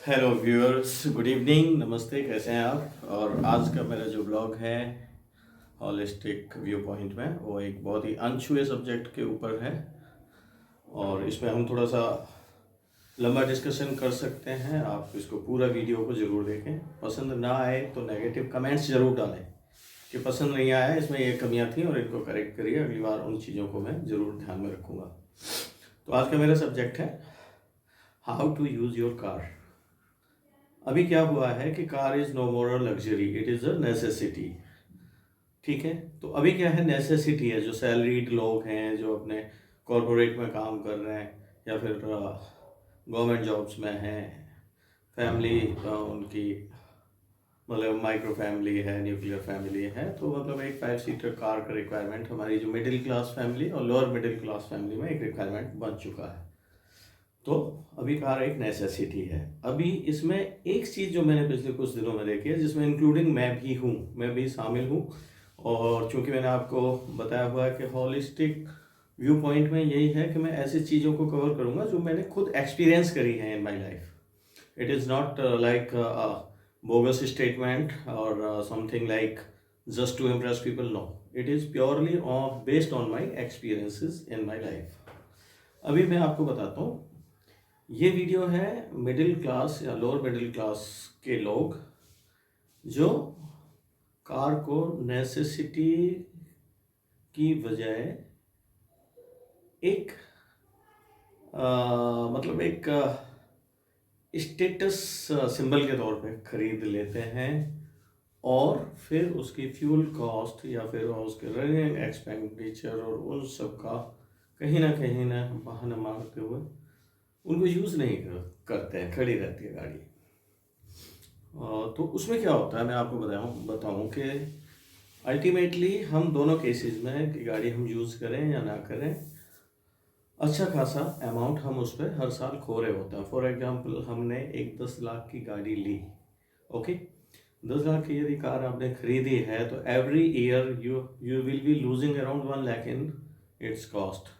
Hello viewers, good evening, नमस्ते, कैसे हैं आप। और आज का मेरा जो ब्लॉग है हॉलिस्टिक व्यू पॉइंट में, वो एक बहुत ही अनछुए सब्जेक्ट के ऊपर है और इसमें हम थोड़ा सा लंबा डिस्कशन कर सकते हैं। आप इसको पूरा वीडियो को ज़रूर देखें। पसंद ना आए तो नेगेटिव कमेंट्स ज़रूर डालें कि पसंद नहीं आया, इसमें ये कमियां थी और इनको करेक्ट करिए। अगली बार उन चीज़ों को मैं ज़रूर ध्यान में रखूँगा। तो आज का मेरा सब्जेक्ट है how to use your car. अभी क्या हुआ है कि car is no more a luxury, it is a necessity. ठीक है, तो अभी क्या है, नेसेसिटी है। जो सैलरीड लोग हैं, जो अपने कॉरपोरेट में काम कर रहे हैं या फिर गवर्नमेंट जॉब्स में हैं, फैमिली उनकी मतलब माइक्रो फैमिली है, न्यूक्लियर फैमिली है, तो मतलब एक 5 सीटर कार का रिक्वायरमेंट हमारी जो मिडिल क्लास फैमिली और लोअर मिडिल क्लास फैमिली में एक रिक्वायरमेंट बन चुका है। तो अभी कार एक नेसेसिटी है। अभी इसमें एक चीज़ जो मैंने पिछले कुछ दिनों में देखी है, जिसमें इंक्लूडिंग मैं भी शामिल हूँ। और चूंकि मैंने आपको बताया हुआ है कि हॉलिस्टिक व्यू पॉइंट में यही है कि मैं ऐसी चीज़ों को कवर करूँगा जो मैंने खुद एक्सपीरियंस करी है in my life. It is not like bogus statement और something like just to impress people, no, it is purely based on my experiences in my life. अभी मैं आपको बताता हूँ, ये वीडियो है मिडिल क्लास या लोअर मिडिल क्लास के लोग जो कार को नेसेसिटी की बजाय एक मतलब एक स्टेटस सिंबल के तौर पे खरीद लेते हैं और फिर उसकी फ्यूल कॉस्ट या फिर उसके रनिंग एक्सपेंडिचर और उन सब का कहीं ना बहाना मारते हुए उनको यूज़ नहीं करते हैं, खड़ी रहती है गाड़ी। तो उसमें क्या होता है, मैं आपको बताऊं कि अल्टीमेटली हम दोनों केसेस में कि गाड़ी हम यूज़ करें या ना करें, अच्छा खासा अमाउंट हम उस पर हर साल खो रहे होते हैं। फॉर एग्जांपल, हमने एक 10 लाख की गाड़ी ली, ओके। 10 लाख की यदि कार आपने खरीदी है तो every year you will be losing around 1 lakh in its cost.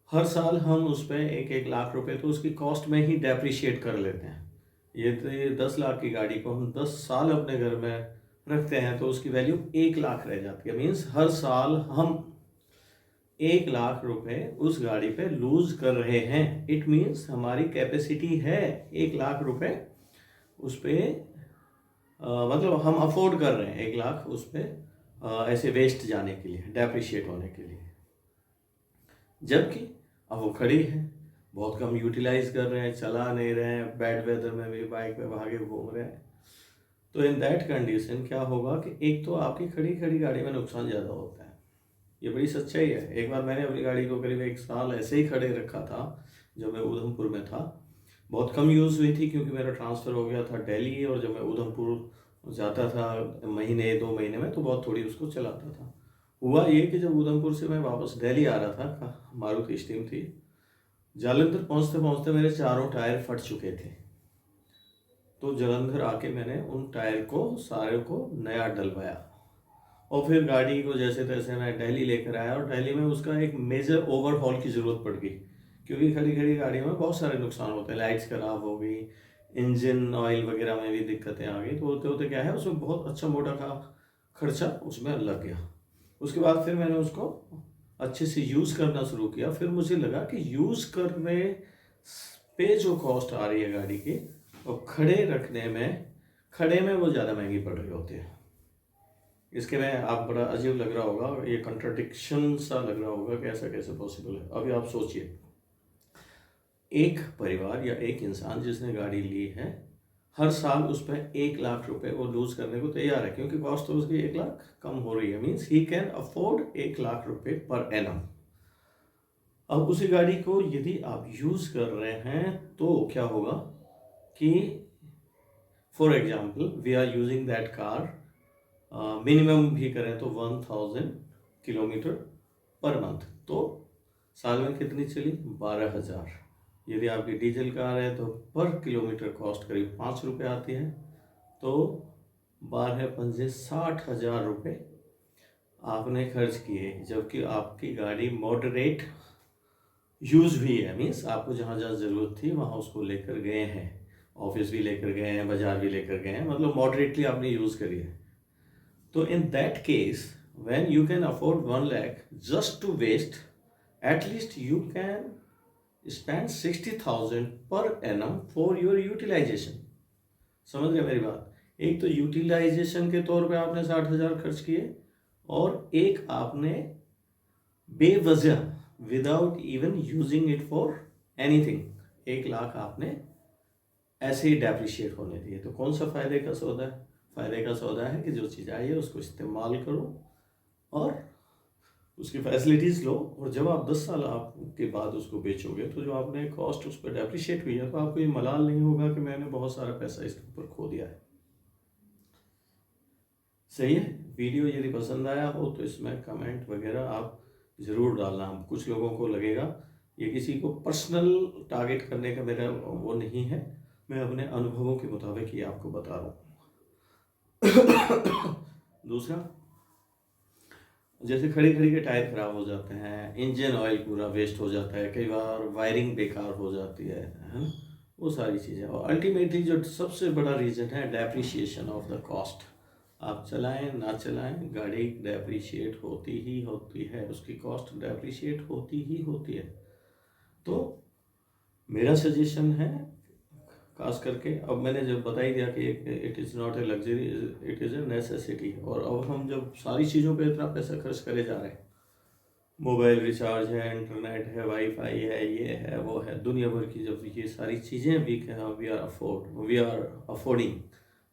हर साल हम उस पर 1-1 लाख रुपए तो उसकी कॉस्ट में ही डेप्रिशिएट कर लेते हैं। ये 10 लाख की गाड़ी को हम 10 साल अपने घर में रखते हैं तो उसकी वैल्यू 1 लाख रह जाती है। मीन्स हर साल हम 1 लाख रुपए उस गाड़ी पे लूज कर रहे हैं। इट मीन्स हमारी कैपेसिटी है 1 लाख रुपए उस पर, मतलब हम अफोर्ड कर रहे हैं 1 लाख उस पर ऐसे वेस्ट जाने के लिए, डेप्रिशिएट होने के लिए। जबकि अब वो खड़ी है, बहुत कम यूटिलाइज कर रहे हैं, चला नहीं रहे हैं, बैड वेदर में भी बाइक पे भागे घूम रहे हैं। तो इन दैट कंडीशन क्या होगा कि एक तो आपकी खड़ी खड़ी गाड़ी में नुकसान ज़्यादा होता है, ये बड़ी सच्चाई है। एक बार मैंने अपनी गाड़ी को करीब 1 साल ऐसे ही खड़े रखा था जब मैं उधमपुर में था। बहुत कम यूज़ हुई थी क्योंकि मेरा ट्रांसफ़र हो गया था दिल्ली, और जब मैं उधमपुर जाता था महीने 2 महीने में तो बहुत थोड़ी उसको चलाता था। हुआ ये कि जब उधमपुर से मैं वापस दिल्ली आ रहा था, मारुति स्टीम थी, जालंधर पहुंचते पहुंचते मेरे चारों टायर फट चुके थे। तो जालंधर आके मैंने उन टायर को सारे को नया डलवाया और फिर गाड़ी को जैसे तैसे मैं दिल्ली लेकर आया और दिल्ली में उसका एक मेजर ओवरहॉल की ज़रूरत पड़ गई क्योंकि खड़ी खड़ी गाड़ियों में बहुत सारे नुकसान होते हैं। लाइट्स खराब हो गई, इंजन ऑयल वगैरह में भी दिक्कतें आ गई। तो होते होते क्या है, उसमें बहुत अच्छा मोटा का खर्चा उसमें लग गया। उसके बाद फिर मैंने उसको अच्छे से यूज़ करना शुरू किया। फिर मुझे लगा कि यूज़ करने पे जो कॉस्ट आ रही है गाड़ी की, और खड़े में वो ज़्यादा महंगी पड़ रही होती है। इसके में आप बड़ा अजीब लग रहा होगा, ये कंट्राडिक्शन सा लग रहा होगा कि ऐसा कैसे पॉसिबल है। अभी आप सोचिए, एक परिवार या एक इंसान जिसने गाड़ी ली है, हर साल उस पर 1 लाख रुपए वो लूज करने को तैयार है क्योंकि कॉस्ट तो उसकी 1 लाख कम हो रही है। Means he can afford 1 lakh रुपए पर एनम। अब उसी गाड़ी को यदि आप यूज कर रहे हैं तो क्या होगा कि for example we are using that car, minimum भी करें तो 1000 किलोमीटर पर मंथ, तो साल में कितनी चली, 12,000। यदि आपकी डीजल कार है तो पर किलोमीटर कॉस्ट करीब 5 रुपये आती है, तो 12 पंजे 60,000 रुपये आपने खर्च किए। जबकि आपकी गाड़ी मॉडरेट यूज भी है, मीन्स आपको जहाँ जहाँ ज़रूरत थी वहाँ उसको लेकर गए हैं। ऑफिस भी लेकर गए हैं, बाजार भी लेकर गए हैं, मतलब मॉडरेटली आपने यूज़ करी है। तो in that case when you can afford 1 lakh just to waste, at least you can spend 60,000 पर एनम फॉर योर यूटिलाइजेशन। समझ गए मेरी बात? एक तो यूटिलाइजेशन के तौर पे आपने 60,000 खर्च किए, और एक आपने बेवजह without even using it for anything 1 lakh आपने ऐसे ही डेप्रिशिएट होने दिए। तो कौन सा फ़ायदे का सौदा है? फ़ायदे का सौदा है कि जो चीज़ आई है उसको इस्तेमाल करो और उसकी फैसिलिटीज़ लो, और जब आप 10 साल आपके बाद उसको बेचोगे तो जो आपने कॉस्ट उस पर डेप्रिशिएट हुई है, तो आपको ये मलाल नहीं होगा कि मैंने बहुत सारा पैसा इसके ऊपर खो दिया है। सही है? वीडियो यदि पसंद आया हो तो इसमें कमेंट वगैरह आप ज़रूर डालना। कुछ लोगों को लगेगा ये किसी को पर्सनल टारगेट करने का मेरा वो नहीं है, मैं अपने अनुभवों के मुताबिक ये आपको बता रहा हूँ। दूसरा, जैसे खड़ी खड़ी के टायर खराब हो जाते हैं, इंजन ऑयल पूरा वेस्ट हो जाता है, कई बार वायरिंग बेकार हो जाती है ना, वो सारी चीज़ें। और अल्टीमेटली जो सबसे बड़ा रीज़न है डेप्रिशिएशन ऑफ द कॉस्ट। आप चलाएं ना चलाएं, गाड़ी डेप्रिशिएट होती ही होती है, उसकी कॉस्ट डेप्रिशिएट होती ही होती है। तो मेरा सजेशन है, खास करके अब मैंने जब बता ही दिया कि it is not a luxury, it is a necessity. और अब हम जब सारी चीज़ों पे इतना पैसा खर्च करे जा रहे हैं, मोबाइल रिचार्ज है, इंटरनेट है, वाईफाई है, ये है वो है, दुनिया भर की जब ये सारी चीज़ें वी आर अफोर्डिंग,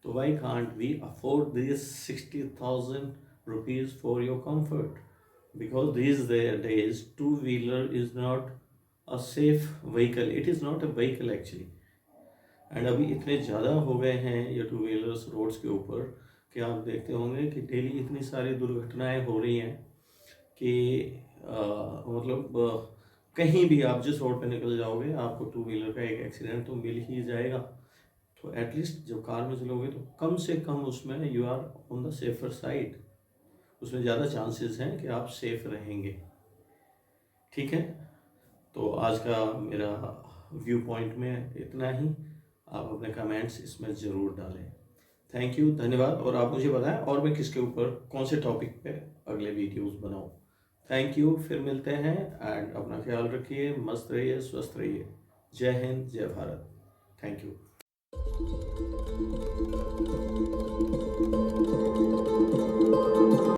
तो why can't we afford this 60,000 rupees for your comfort? Because these days two-wheeler is not a safe vehicle, it is not a vehicle actually। And अभी इतने ज़्यादा हो गए हैं ये टू व्हीलर्स रोड्स के ऊपर कि आप देखते होंगे कि डेली इतनी सारी दुर्घटनाएं हो रही हैं कि मतलब कहीं भी आप जिस रोड पे निकल जाओगे आपको टू व्हीलर का एक एक्सीडेंट तो मिल ही जाएगा। तो एटलीस्ट जब कार में चलोगे तो कम से कम उसमें you are on the safer side, उसमें ज़्यादा चांसेस हैं कि आप सेफ रहेंगे। ठीक है, तो आज का मेरा व्यू पॉइंट में इतना ही। आप अपने कमेंट्स इसमें ज़रूर डालें। थैंक यू, धन्यवाद। और आप मुझे बताएं और मैं किसके ऊपर कौन से टॉपिक पे अगले वीडियोस बनाऊं। थैंक यू, फिर मिलते हैं एंड अपना ख्याल रखिए, मस्त रहिए, स्वस्थ रहिए। जय हिंद, जय भारत। Thank you.